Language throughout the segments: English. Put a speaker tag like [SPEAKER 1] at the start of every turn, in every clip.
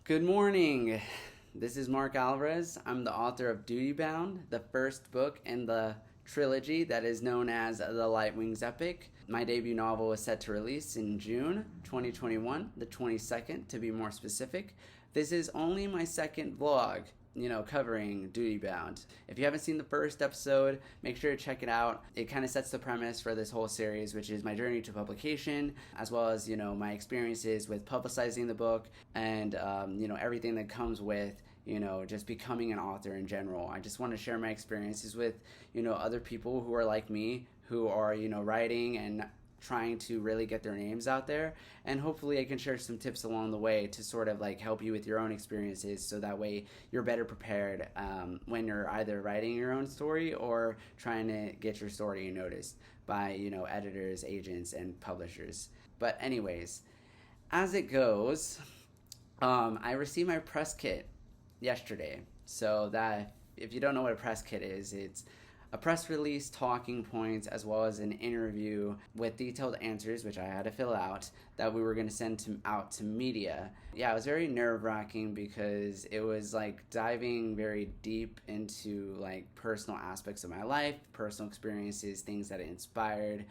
[SPEAKER 1] Good morning. This is Mark Alvarez. I'm the author of Dutybound, the first book in the trilogy that is known as the Lightwings Epic. My debut novel is set to release in June 2021, the 22nd to be more specific. This is only my second vlog, covering Dutybound. If you haven't seen the first episode, make sure to check it out. It kind of sets the premise for this whole series, which is my journey to publication, as well as, my experiences with publicizing the book and, everything that comes with, just becoming an author in general. I just want to share my experiences with, other people who are like me, who are, writing and trying to really get their names out there, and hopefully I can share some tips along the way to sort of like help you with your own experiences, so that way you're better prepared when you're either writing your own story or trying to get your story noticed by editors, agents, and publishers. But anyways, as it goes, I received my press kit yesterday. So that, if you don't know what a press kit is, it's a press release, talking points, as well as an interview with detailed answers, which I had to fill out, that we were going to send out to media. Yeah, it was very nerve-wracking because it was like diving very deep into like personal aspects of my life, personal experiences, things that inspired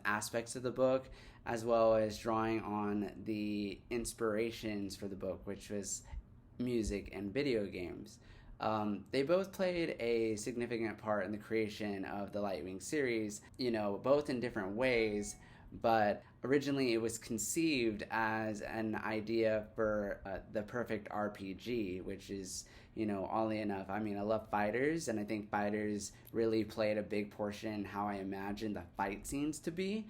[SPEAKER 1] aspects of the book, as well as drawing on the inspirations for the book, which was music and video games. They both played a significant part in the creation of the Lightwing series, both in different ways, but originally it was conceived as an idea for the perfect RPG, which is, oddly enough, I love fighters, and I think fighters really played a big portion in how I imagined the fight scenes to be.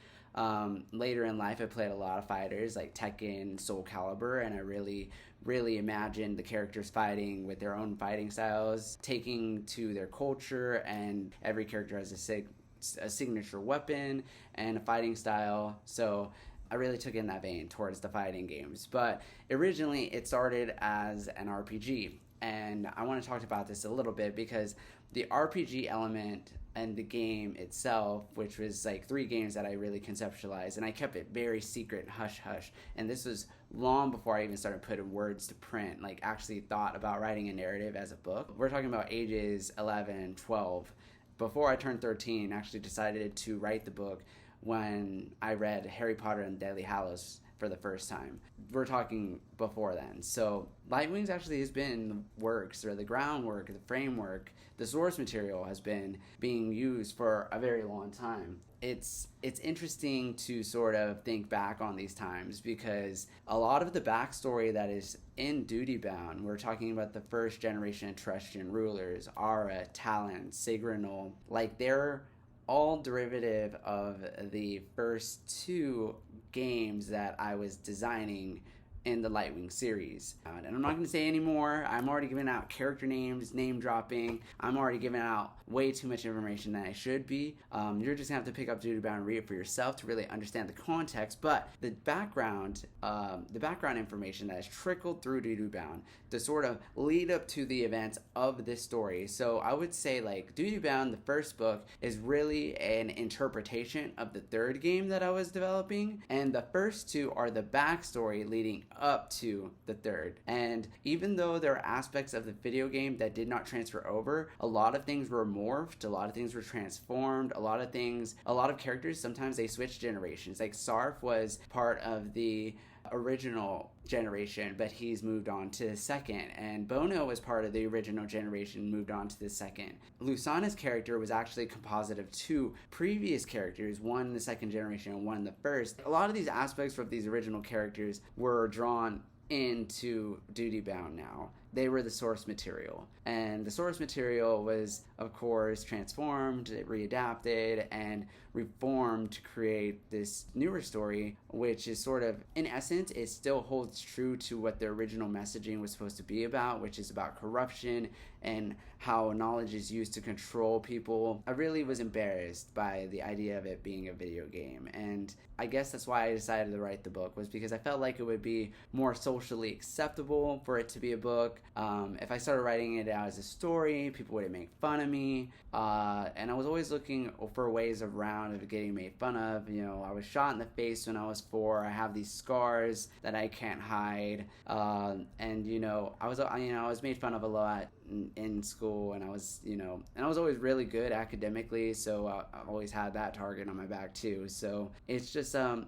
[SPEAKER 1] Later in life, I played a lot of fighters like Tekken, Soul Calibur, and I really imagined the characters fighting with their own fighting styles, taking to their culture, and every character has a signature weapon and a fighting style. So I really took in that vein towards the fighting games. But originally, it started as an RPG. And I want to talk about this a little bit because the RPG element and the game itself, which was like 3 games that I really conceptualized, and I kept it very secret, hush hush. And this was long before I even started putting words to print, like actually thought about writing a narrative as a book. We're talking about ages 11, 12. Before I turned 13, actually decided to write the book when I read Harry Potter and the Deathly Hallows for the first time. We're talking before then. So Lightwings actually has been the works, or the groundwork, the framework, the source material has been being used for a very long time. It's interesting to sort of think back on these times because a lot of the backstory that is in Dutybound, we're talking about the first generation of Terrestrian rulers, Ara, Talon, Sigranol, like they're all derivative of the first 2 games that I was designing in the Lightwing series. And I'm not going to say any more. I'm already giving out character names, name dropping. I'm already giving out way too much information than I should be. You're just going to have to pick up Dutybound and read it for yourself to really understand the context. But the background information that has trickled through Dutybound to sort of lead up to the events of this story. So I would say like Dutybound, the first book, is really an interpretation of the 3rd game that I was developing. And the first 2 are the backstory leading up to the 3rd. And even though there are aspects of the video game that did not transfer over, a lot of things were morphed, a lot of things were transformed, a lot of characters, sometimes they switched generations. Like Sarf was part of the original generation, but he's moved on to the 2nd, and Bono was part of the original generation, moved on to the 2nd. Lusana's character was actually a composite of 2 previous characters, one in the 2nd generation and one in the 1st. A lot of these aspects from these original characters were drawn into Dutybound now. They were the source material. And the source material was, of course, transformed, readapted, and reformed to create this newer story, which is sort of, in essence, it still holds true to what the original messaging was supposed to be about, which is about corruption and how knowledge is used to control people. I really was embarrassed by the idea of it being a video game, and I guess that's why I decided to write the book, was because I felt like it would be more socially acceptable for it to be a book, If I started writing it out as a story, people would make fun of me. And I was always looking for ways around of getting made fun of. I was shot in the face when I was 4. I have these scars that I can't hide. And I was made fun of a lot in school, and I was always really good academically, so I always had that target on my back too. So it's just I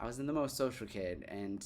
[SPEAKER 1] wasn't the most social kid, and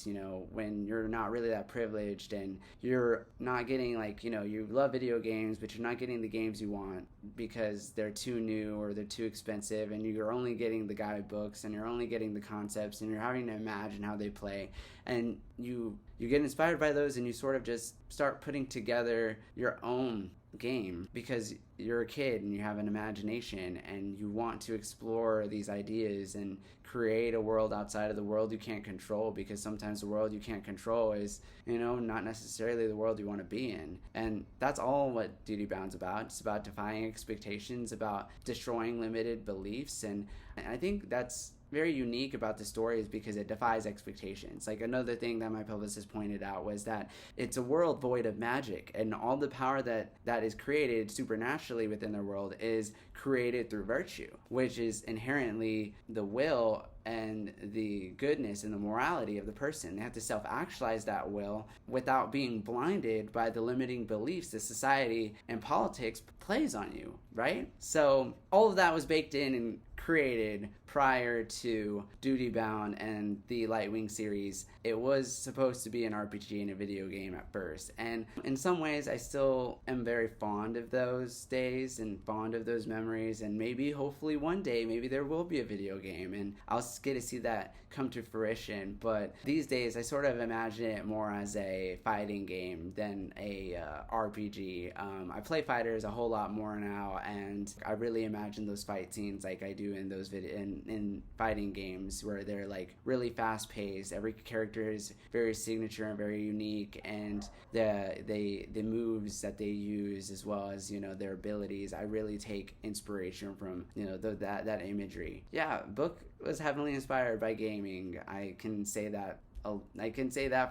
[SPEAKER 1] when you're not really that privileged and you're not getting you love video games, but you're not getting the games you want because they're too new or they're too expensive, and you're only getting the guidebooks and you're only getting the concepts, and you're having to imagine how they play, and you get inspired by those, and you sort of just start putting together your own game because you're a kid and you have an imagination and you want to explore these ideas and create a world outside of the world you can't control, because sometimes the world you can't control is not necessarily the world you want to be in. And that's all what Dutybound's about. It's about defying expectations, about destroying limited beliefs, and I think that's very unique about the story is because it defies expectations. Like, another thing that my publicist pointed out was that it's a world void of magic, and all the power that is created supernaturally within their world is created through virtue, which is inherently the will and the goodness and the morality of the person. They have to self-actualize that will without being blinded by the limiting beliefs that society and politics plays on you, right? So all of that was baked in and created prior to Dutybound and the Lightwing series. It was supposed to be an RPG and a video game at first, and in some ways I still am very fond of those days and fond of those memories, and maybe hopefully one day maybe there will be a video game and I'll get to see that come to fruition. But these days I sort of imagine it more as a fighting game than a RPG. I play fighters a whole lot more now, and I really imagine those fight scenes like I do in those in fighting games, where they're like really fast paced. Every character is very signature and very unique, and the moves that they use, as well as their abilities, I really take inspiration from that imagery. Yeah, book was heavily inspired by gaming. I can say that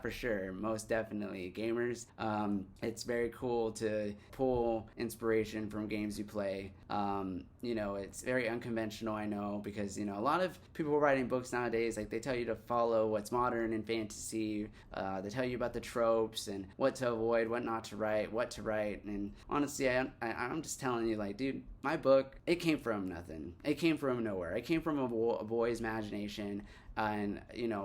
[SPEAKER 1] for sure, most definitely. Gamers, it's very cool to pull inspiration from games you play. It's very unconventional, I know, because a lot of people writing books nowadays, like, they tell you to follow what's modern in fantasy. They tell you about the tropes and what to avoid, what not to write, what to write. And honestly, I'm just telling you, like, dude, my book, it came from nothing. It came from nowhere. It came from a boy's imagination and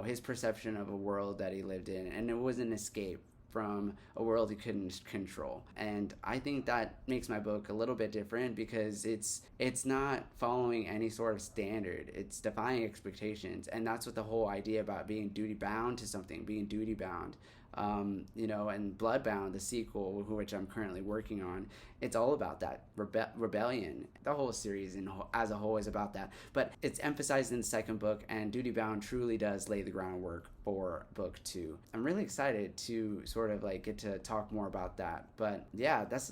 [SPEAKER 1] his perception of a world that he lived in, and it was an escape from a world he couldn't control. And I think that makes my book a little bit different, because it's not following any sort of standard. It's defying expectations, and that's what the whole idea about being duty bound to something, being duty bound. And Bloodbound, the sequel, which I'm currently working on, it's all about that rebellion. The whole series as a whole is about that, but it's emphasized in the second book, and Dutybound truly does lay the groundwork for book 2. I'm really excited to sort of like get to talk more about that. But yeah, that's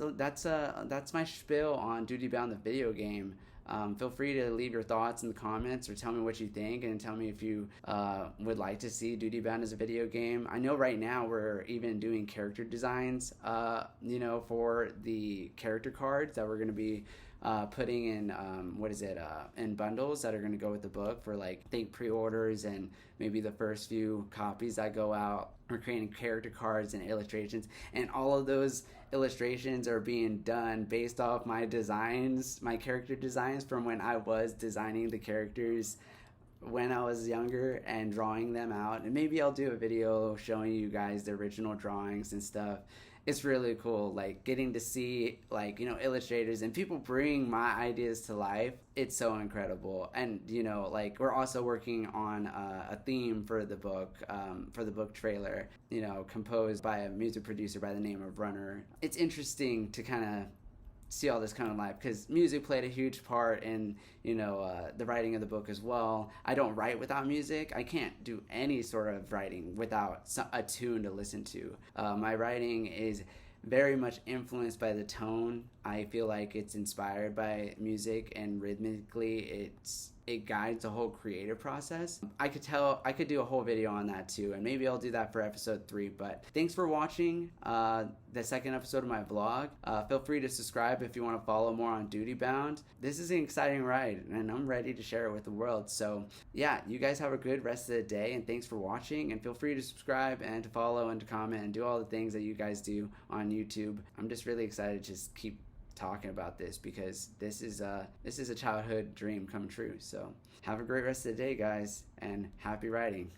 [SPEAKER 1] my spiel on Dutybound, the video game. Feel free to leave your thoughts in the comments, or tell me what you think, and tell me if you would like to see Dutybound as a video game. I know right now we're even doing character designs, for the character cards that we're going to be putting in in bundles that are going to go with the book for, like, I think pre-orders and maybe the first few copies that go out. We're creating character cards and illustrations, and all of those illustrations are being done based off my character designs from when I was designing the characters when I was younger and drawing them out. And maybe I'll do a video showing you guys the original drawings and stuff. It's really cool, like, getting to see, like, illustrators and people bring my ideas to life. It's so incredible. And, we're also working on a theme for the book trailer, composed by a music producer by the name of Runner. It's interesting to kind of see all this come to life, because music played a huge part in the writing of the book as well. I don't write without music. I can't do any sort of writing without a tune to listen to. My writing is very much influenced by the tone. I feel like it's inspired by music, and rhythmically it guides the whole creative process. I could do a whole video on that too, and maybe I'll do that for episode 3. But thanks for watching the second episode of my vlog. Feel free to subscribe if you want to follow more on Dutybound. This is an exciting ride, and I'm ready to share it with the world. So yeah, you guys have a good rest of the day, and thanks for watching, and feel free to subscribe and to follow and to comment and do all the things that you guys do on YouTube. I'm just really excited to just keep talking about this, because this is a childhood dream come true. So have a great rest of the day, guys, and happy writing.